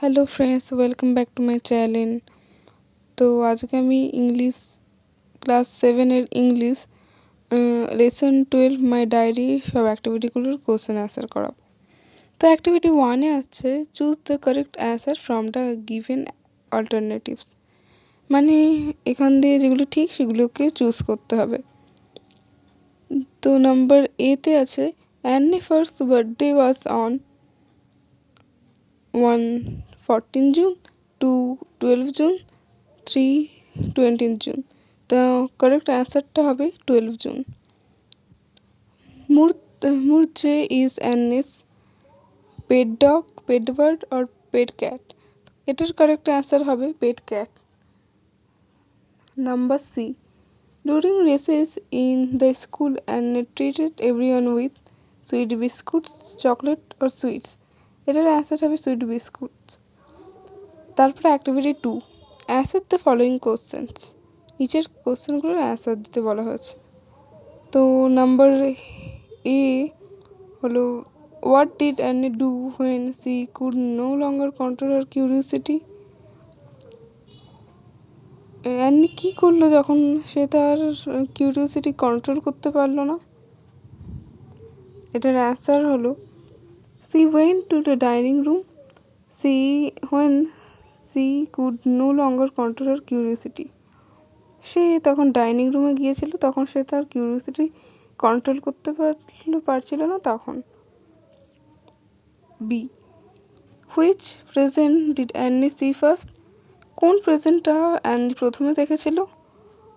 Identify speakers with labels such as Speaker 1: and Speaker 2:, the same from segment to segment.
Speaker 1: Hello friends, welcome back to my channel. তো আজকে আমি ইংলিশ ক্লাস 7-এর ইংলিশ লেসন 12 মাই diary সব অ্যাক্টিভিটিগুলোর কোশ্চেন অ্যান্সার করাবো। তো অ্যাক্টিভিটি 1-এ আছে choose the correct answer from the given alternatives, মানে এখান দিয়ে যেগুলো ঠিক সেগুলোকে চুজ করতে হবে। তো নাম্বার এতে আছে Annie first birthday was on 1 June, 2 12 June, 3 20 June. The correct answer টা হবে 12 June. Murje is Annie's pet dog, pet bird or pet cat. এটার correct answer হবে pet cat. Number C. During recess in the school Annie treated everyone with sweet biscuits, chocolate or sweets. এটার answer হবে sweet biscuits. তারপরে activity 2, answer the following questions, নিচের কোশ্চেনগুলোর answer দিতে বলা হয়েছে। তো নাম্বার এ হলো what did Annie do when she could no longer control her curiosity. Annie কী করলো যখন সে তার কিউরিওসিটি কন্ট্রোল করতে পারলো না? এটার অ্যান্সার হলো she went to the dining room when she could no longer control her curiosity. সে তখন ডাইনিং রুমে গিয়েছিল, তখন সে তার কিউরিওসিটি কন্ট্রোল করতে পারছিল না তখন। B, which present did Annie see first, কোন প্রেজেন্টটা অ্যানি প্রথমে দেখেছিল?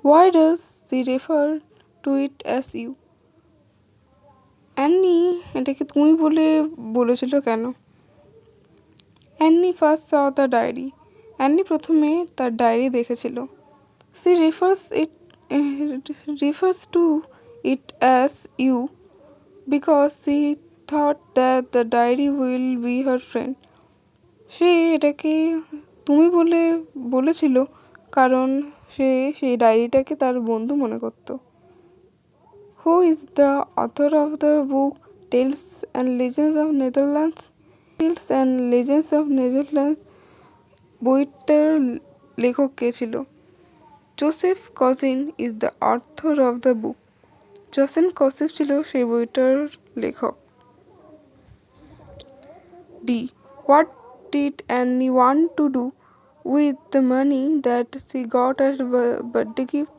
Speaker 1: Why does she refer to it as you, Annie এটাকে তুমি বলেছিল কেন? Annie first saw the diary, Annie প্রথমে তার ডায়েরি দেখেছিল। She refers to it as you because she thought that the diary will be her friend. সে এটাকে তুমি বলেছিল কারণ সে সেই ডায়েরিটাকে তার বন্ধু মনে করত। Who is the author of the book Tales and Legends of Netherlands, Tales and Legends of Netherlands বইটার লেখক কে ছিল? Joseph Cousin is the author of the book, Joseph Cousin ছিল সেই বইটার লেখক। D, what did Annie want to do with the money that she got as birthday gift,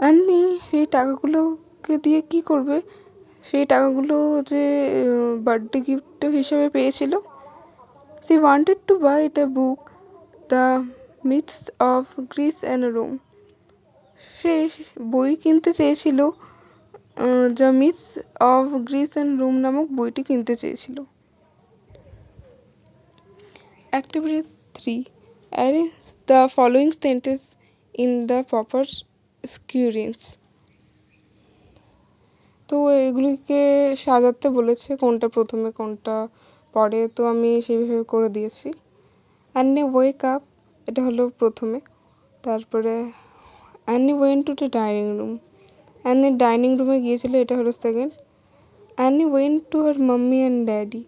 Speaker 1: Annie সেই টাকাগুলোকে দিয়ে কি করবে, সেই টাকাগুলো যে বার্থডে গিফট হিসেবে পেয়েছিল? She wanted to buy the book the Myths of Greece and Rome, সে বই কিনতে চেয়েছিল, the Myths of Greece and Rome নামক বইটি কিনতে চেয়েছিল। Activity 3, arrange the following sentence in the proper sequence. তো এগুলিকে সাজাতে বলেছে, কোনটা প্রথমে কোনটা পরে, তো আমি সেইভাবে করে দিয়েছি। অ্যানি ওয়েক আপ, এটা হলো প্রথমে। তারপরে Annie went to the dining room, Annie dining রুমে গিয়েছিল, এটা হলো second. Annie went to her mummy and daddy,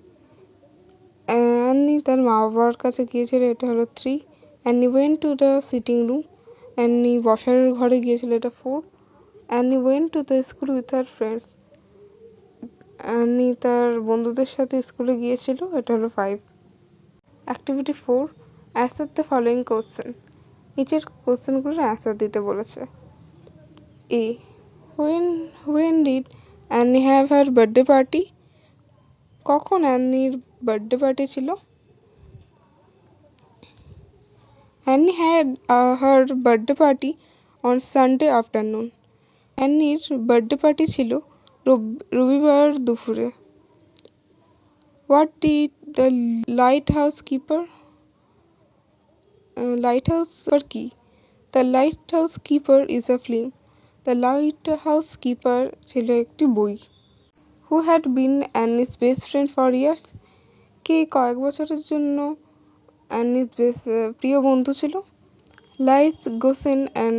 Speaker 1: Annie তার মা বাবার কাছে গিয়েছিল, এটা হলো 3। Annie went to the sitting room, Annie বসার ঘরে গিয়েছিল, এটা 4। Annie went to the school with her friends, Annie তার বন্ধুদের সাথে স্কুলে গিয়েছিল, এটা হলো 5। Activity 4, answer the following question, নিচের কোশ্চেনগুলোর অ্যান্সার দিতে বলেছে। A, when did Annie have her birthday party, কখন অ্যানির বার্থডে পার্টি ছিল? Annie had her birthday party on Sunday afternoon, অ্যানির বার্থডে পার্টি ছিল রবিবার দুপুরে। What did the lighthouse keeper কি? The lighthouse keeper is a film, the lighthouse keeper ছিল একটি বই। Who had been Annie's best friend for years, কে কয়েক বছরের জন্য অ্যানিস প্রিয় বন্ধু ছিল? Lies Goosens and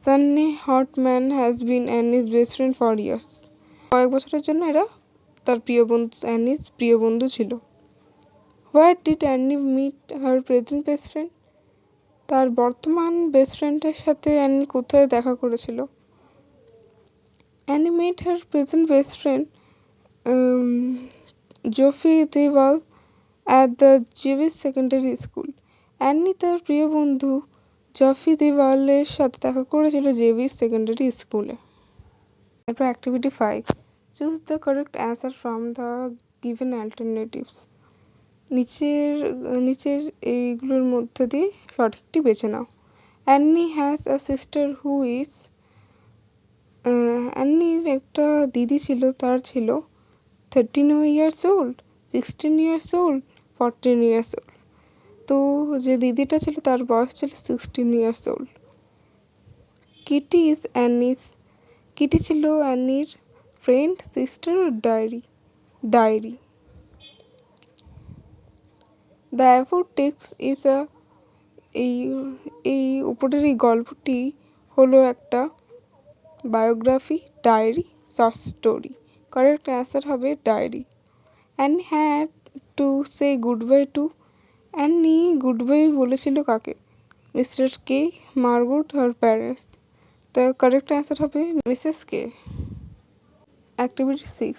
Speaker 1: sunny Houtman has been Annie's best friend for years, কয়েক বছরের জন্য এরা তার অ্যানিস প্রিয় বন্ধু ছিল। Where did Annie meet her present best friend? তার বর্তমান বেস্ট ফ্রেন্ডের সাথে অ্যানি কোথায় দেখা করেছিল? Annie met her present best friend Joffrey Deval at the Jewish Secondary School. Annie তার প্রিয় বন্ধু জফি দেওয়ালের সাথে দেখা করেছিল জেভিস সেকেন্ডারি স্কুলে। এরপর activity 5, choose the correct answer from the given alternatives. নিচের এইগুলোর মধ্যে দিয়ে সঠিকটি বেছে নাও। Annie has a sister who is, অ্যানির একটা দিদি ছিল, তার ছিল 13 years old, 16 years old, 14 years old। তো যে দিদিটা ছিল তার বয়স ছিল 16 years old। Kitty is Annie's, Kitty ছিল অ্যানির friend, sister, diary. The above text is এই উপরের এই গল্পটি হলো একটা biography, diary, short story. Correct answer হবে diary. Annie had to say goodbye to, Annie goodbye বলেছিল কাকে? Mr K, Margot, her parents. The correct answer হবে Mrs K. Activity 6,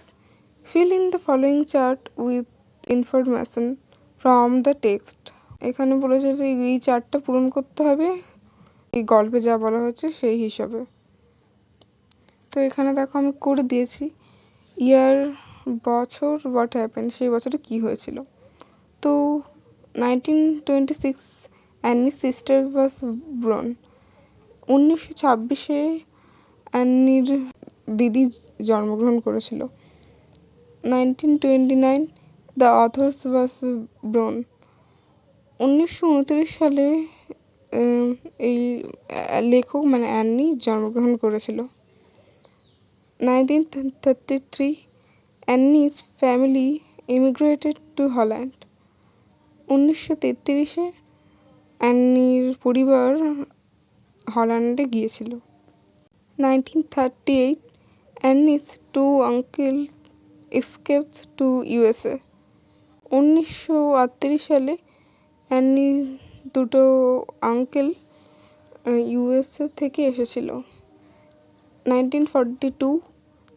Speaker 1: fill in the following chart with information from the text. এখানে বলেছে যে এই চার্টটা পূরণ করতে হবে এই গল্পে যা বলা হয়েছে সেই হিসাবে। তো এখানে দেখো আমি করে দিয়েছি ইয়ার, বছর, হোয়াট হ্যাপেন, সেই বছরে কী হয়েছিল। তো 1926 অ্যানির সিস্টার ওয়াজ ব্রন। 1926 অ্যানির দিদি জন্মগ্রহণ করেছিল। 1929 দ্য অথর্স ওয়াজ ব্রন। 1929 সালে এই লেখক মানে অ্যানি জন্মগ্রহণ করেছিল। 1933 Annie's family immigrated to Holland. 1933 অ্যানির পরিবার হল্যান্ডে গিয়েছিল। 1938 Annie's two uncle escapes to USA. 1938 সালে অ্যানির দুটো আঙ্কেল ইউএসএ থেকে এসেছিল। 1942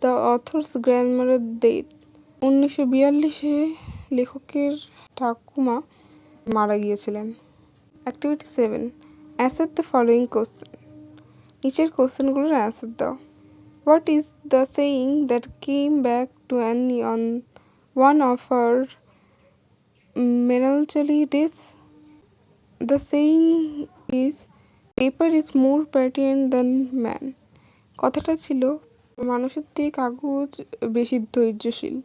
Speaker 1: দ্য অথর্স গ্র্যান্ডমাদার ডেথ। 1942 লেখকের ঠাকুমা মারা গিয়েছিলেন। Activity 7, answer the following question. নিচের কোশ্চেনগুলোর অ্যান্সার দাও। What is the saying that came back to Annie on one of her melancholy days? The saying is, paper is more patient than man. কথাটা ছিল মানুষের থেকে কাগজ বেশি ধৈর্যশীল।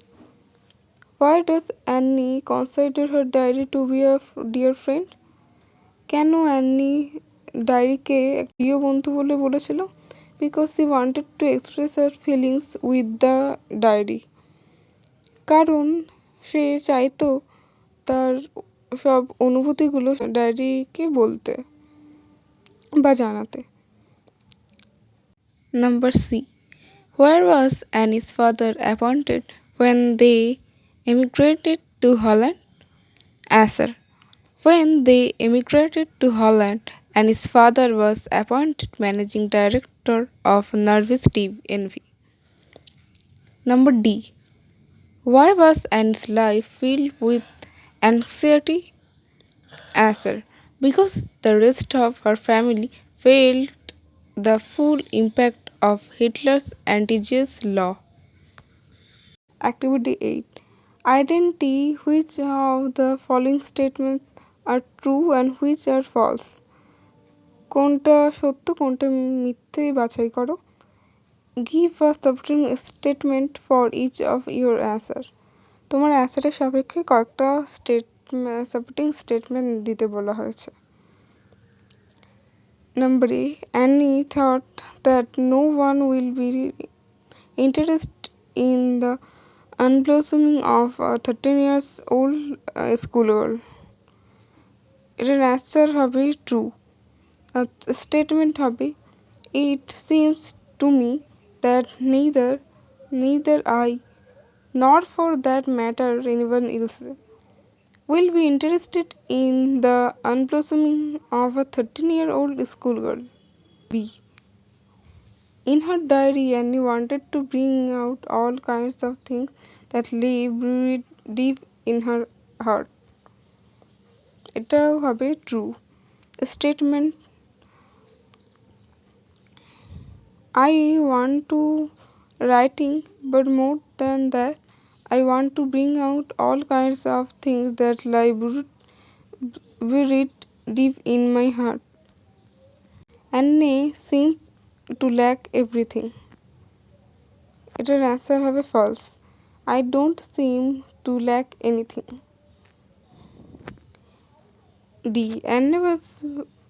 Speaker 1: Why does Annie consider her diary to be a dear friend? কেন Annie ডায়েরিকে এক প্রিয় বন্ধু বলে বলেছিল? Because she wanted to express her feelings with the diary. কারণ সে চাইতো তার সব অনুভূতিগুলো ডায়েরিকে বলতে বা জানাতে। Number C, where was Annie's father appointed when they emigrated to Holland? Answer, when they emigrated to Holland, Annie's father was appointed managing director of Norwich TV. Number D, why was Annie's life filled with anxiety? Answer, because the rest of her family felt the full impact of Hitler's anti-Jewish law. Activity 8, identify which of the following statements are true and which are false. কোনটা সত্য কোনটা মিথ্যে বাছাই করো। Give a supporting statement for each of your answer. তোমার অ্যান্সারের সাপেক্ষে কয়েকটা সাপোর্টিং স্টেটমেন্ট দিতে বলা হয়েছে। Number A, Annie thought that no one will be interested in the unblossoming of a 13 years old schoolgirl. এটার অ্যান্সার হবে ট্রু। স্টেটমেন্ট হবে, it seems to me that neither I nor for that matter anyone else will be interested in the unblossoming of a 13-year-old schoolgirl. B. In her diary, Annie wanted to bring out all kinds of things that lay buried deep in her heart. এটাও হবে true statement. I want to writing, but more than that, I want to bring out all kinds of things that lie buried deep in my heart. Annie seems to lack everything. এটার answer হবে false. I don't seem to lack anything. D. Anne was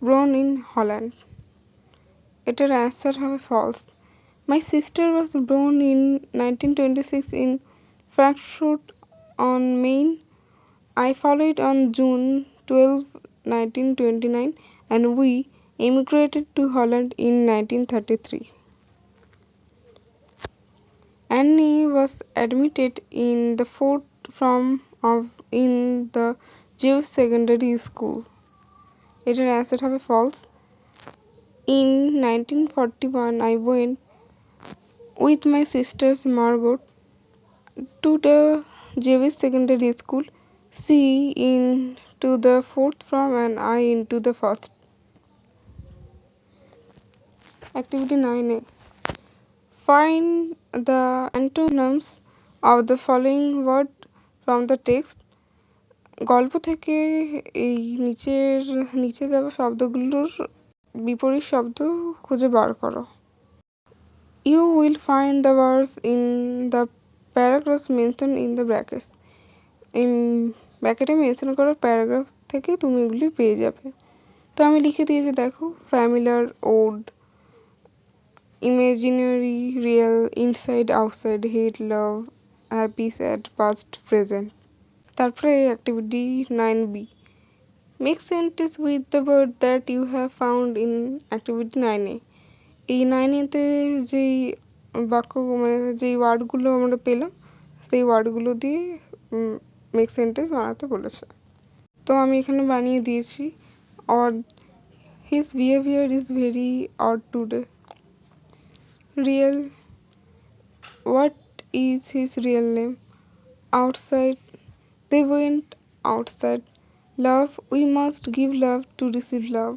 Speaker 1: born in Holland. এটার answer হবে false. My sister was born in 1926 in Frankfurt on Main. I followed on June 12, 1929, and we emigrated to Holland in 1933. Annie was admitted in the fourth form in the Jewish secondary school. এটার answer হবে false. In 1941, I went with my sisters Margot to the Jewish secondary school. She into the fourth form and I into the first. Activity 9A. Find the antonyms of the following word from the text. গল্প থেকে এই নিচে দেওয়া শব্দগুলোর বিপরীত শব্দ খুঁজে বার করো। You will find the words in the paragraphs mentioned in the brackets. এই ব্র্যাকেটে মেনশন করা প্যারাগ্রাফ থেকে তুমি এগুলি পেয়ে যাবে। তো আমি লিখে দিয়েছি দেখো, familiar, odd, imaginary, real, inside, outside, hate, love, happy, sad, past, present. তারপরে activity 9B. Make sentence with the word that you have found in activity 9A. এই 9Aতে যেই বাক্য মানে যেই ওয়ার্ডগুলো আমরা পেলাম সেই ওয়ার্ডগুলো দিয়ে মেক সেন্টেন্স বানাতে বলেছে। তো আমি এখানে বানিয়ে দিয়েছি odd, his behaviour is very odd today. Real, what is his real name. Outside, they went outside. Love, we must give love to receive love.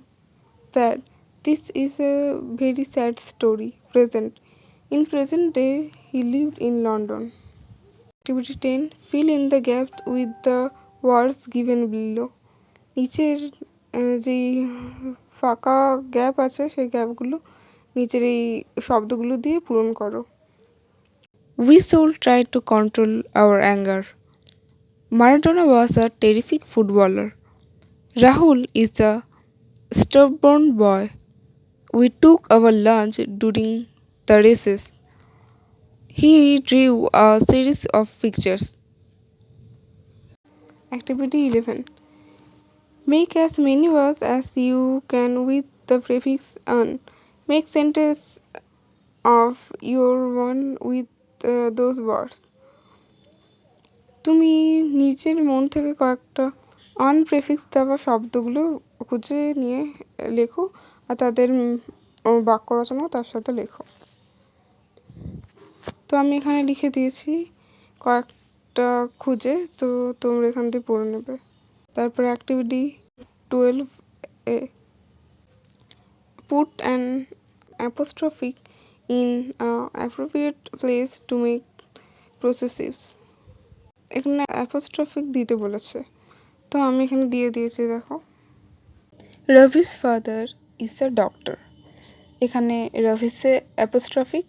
Speaker 1: Sad, this is a very sad story. Present, in present day he lived in London. Activity 10. Fill in the gaps with the words given below. নিচের যেই ফাঁকা gap আছে সেই গ্যাপগুলো নিচের এই শব্দগুলো দিয়ে পূরণ করো। We should try to control our anger. Maradona was a terrific footballer. Rahul is a stubborn boy. We took our lunch during the races. He drew a series of pictures. Activity 11. Make as many words as you can with the prefix "un". Make sentence of your one with those words. তুমি নিজের মন থেকে কয়েকটা prefix দেওয়া শব্দগুলো খুঁজে নিয়ে লেখো আর তাদের বাক্য রচনা তার সাথে লেখো। তো আমি এখানে লিখে দিয়েছি কয়েকটা খুঁজে, তো তোমরা এখান থেকে পড়ে নেবে। তারপরে activity 12A. Put an apostrophe in an appropriate place to make possessives. এখানে অ্যাপোস্ট্রফিক দিতে বলেছে, তো আমি এখানে দিয়ে দিয়েছি দেখো। Ravi's father is a doctor. এখানে রভিসে অ্যাপোস্ট্রফিক।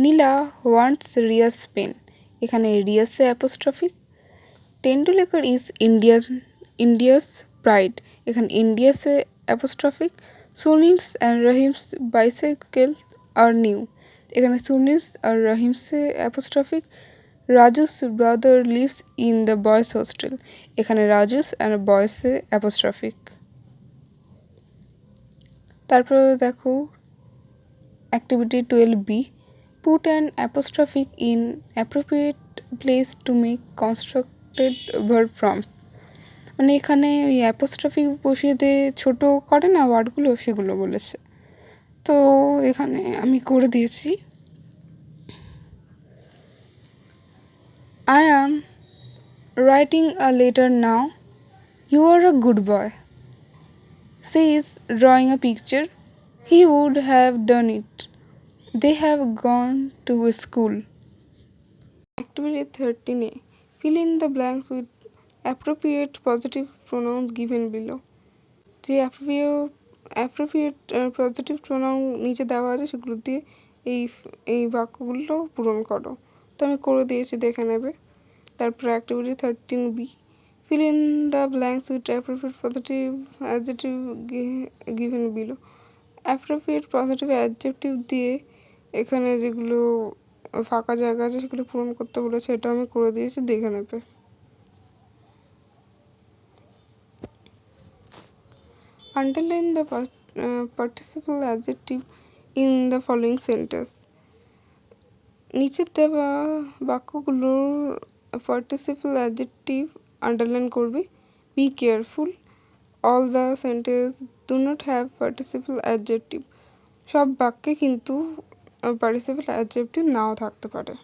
Speaker 1: Neela wants Riya's pen. এখানে রিয়াসে অ্যাপোস্ট্রফিক। Tendulkar is India's pride. এখানে ইন্ডিয়াসে অ্যাপোস্ট্রফিক। Sunil's and Rahim's bicycle are new. এখানে সুনিলস আর রহিমসে অ্যাপোস্ট্রফিক। Raju's brother lives in the boys hostel. এখানে রাজুস অ্যান্ড বয়েসে অ্যাপোস্ট্রফিক। তারপরে দেখো activity 12B. Put an apostrophe in appropriate place to make constructed verb forms. মানে এখানে ওই অ্যাপোস্ট্রফি বসিয়ে দিয়ে ছোট করে না ওয়ার্ডগুলো, সেগুলো বলেছে। তো এখানে আমি করে দিয়েছি। I am writing a letter now. You are a good boy. She is drawing a picture. He would have done it. They have gone to school. Activity 13A. Fill in the blanks with appropriate positive pronouns given below. যে appropriate positive pronoun নিচে দেওয়া আছে সেগুলো দিয়ে এই এই বাক্যগুলো পূরণ করো। তো আমি করে দিয়েছি, দেখে নেবে। তারপর activity 13B, fill in the blanks with appropriate positive adjective given below. appropriate positive adjective দিয়ে এখানে যেগুলো ফাঁকা জায়গা আছে সেগুলো পূরণ করতে বলেছে, এটা আমি করে দিয়েছি, দেখে নেবে। Underline the participle adjective in the following sentence. নিচের দেওয়া বাক্যগুলোর participle adjective আন্ডারলাইন করবে। Be careful, all the sentences do not have participle adjective. সব বাক্যে কিন্তু participle adjective নাও থাকতে পারে।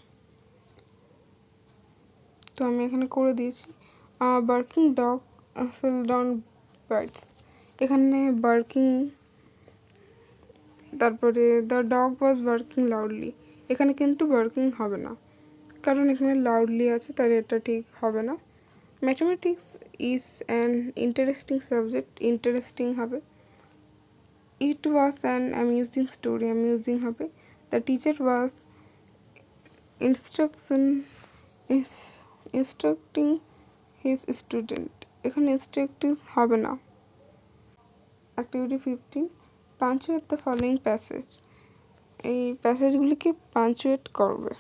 Speaker 1: তো আমি এখানে করে দিয়েছি। Barking dog seldom bites. এখানে বার্কিং, তারপরে the dog was barking loudly. এখানে কিন্তু বার্কিং হবে না, কারণ এখানে লাউডলি আছে, তাই এটা ঠিক হবে না। Mathematics is an interesting subject, interesting হবে। It was an amusing story, amusing হবে। The teacher was instructing his student. এখানে ইনস্ট্রাক্টিং হবে না। Activity 15, punctuate the following passage. এই প্যাসেজগুলিকে পাঞ্চুয়েট করবে।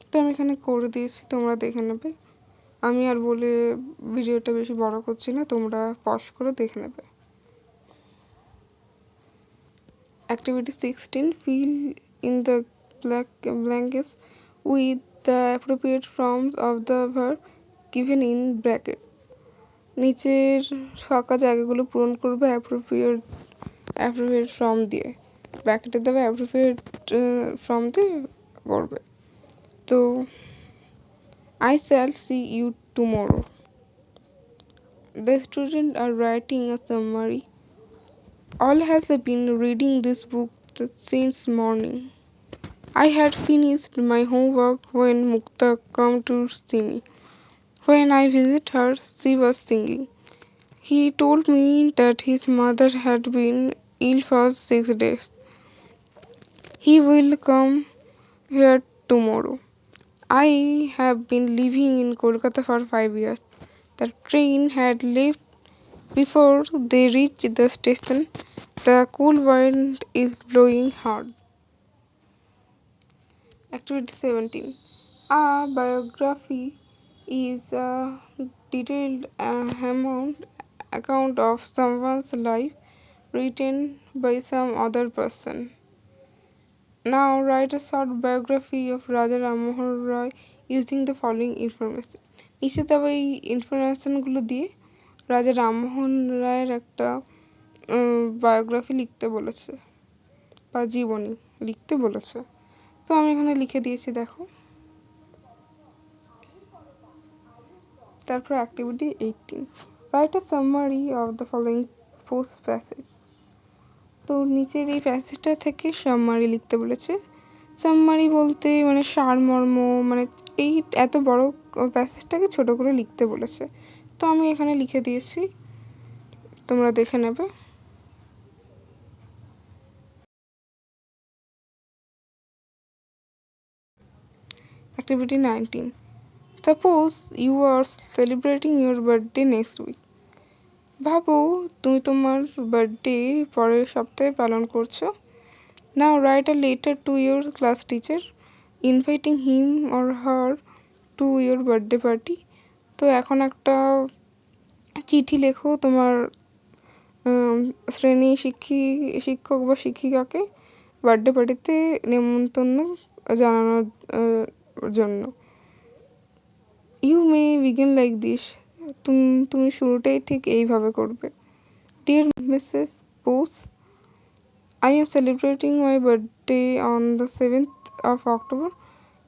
Speaker 1: তো আমি এখানে করে দিয়েছি, তোমরা দেখে নেবে। আমি আর বলে ভিডিওটা বেশি বড় করছি না, তোমরা পজ করে দেখে নেবে। Activity 16, fill in the blanks with the appropriate forms of the verb given in brackets. নিচের ফাঁকা জায়গাগুলো পূরণ করবে অ্যাপ্রোপ্রিয়েট ফর্ম দিয়ে, ব্র্যাকেটে দেবে অ্যাপ্রোপ্রিয়েট ফর্ম দিয়ে করবে। তো I shall see you tomorrow. The students are writing a summary. All has been reading this book since morning. I had finished my homework when Mukta came to see me. When I visited her, she was singing. He told me that his mother had been ill for 6 days. He will come here tomorrow. I have been living in Kolkata for 5 years. The train had left before they reached the station. The cool wind is blowing hard. Activity 17. A biography is a detailed account of someone's life written by some other person. Now write a short biography of Raja Ram Mohan Roy using the following information. নিচে দেওয়া এই ইনফরমেশনগুলো দিয়ে রাজা রামমোহন রায়ের একটা biography লিখতে বলেছে বা জীবনী লিখতে বলেছে। তো আমি এখানে লিখে দিয়েছি, দেখো। তারপর activity 18, write a summary of the following post passage. তো নিচের এই প্যাসেজটা থেকে সামারি লিখতে বলেছে। সামারি বলতে মানে সারমর্ম, মানে এই এত বড় প্যাসেজটাকে ছোট করে লিখতে বলেছে। তো আমি এখানে লিখে দিয়েছি, তোমরা দেখে নেবে। Activity 19. Suppose you are celebrating your birthday next week. ভাবো তুমি তোমার বার্থডে পরের সপ্তাহে পালন করছো। Now write a letter to your class teacher inviting him or her to your birthday party. তো এখন একটা চিঠি লেখো তোমার শ্রেণী শিক্ষক বা শিক্ষিকাকে বার্থডে পার্টিতে নেমন্তন্ন জানানোর জন্য। You may begin like this. তুমি শুরুটাই ঠিক এইভাবে করবে। Dear Mrs Bose, I am celebrating my birthday on the 7th of October.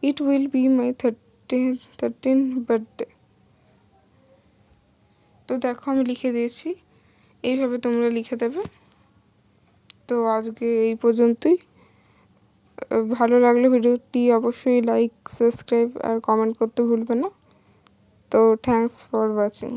Speaker 1: It will be my 13th birthday. তো দেখো আমি লিখে দিয়েছি, এইভাবে তোমরা লিখে দেবে। তো আজকে এই পর্যন্তই। ভালো লাগলে ভিডিওটি অবশ্যই লাইক, সাবস্ক্রাইব আর কমেন্ট করতে ভুলবে না। তো থ্যাংকস ফর ওয়াচিং।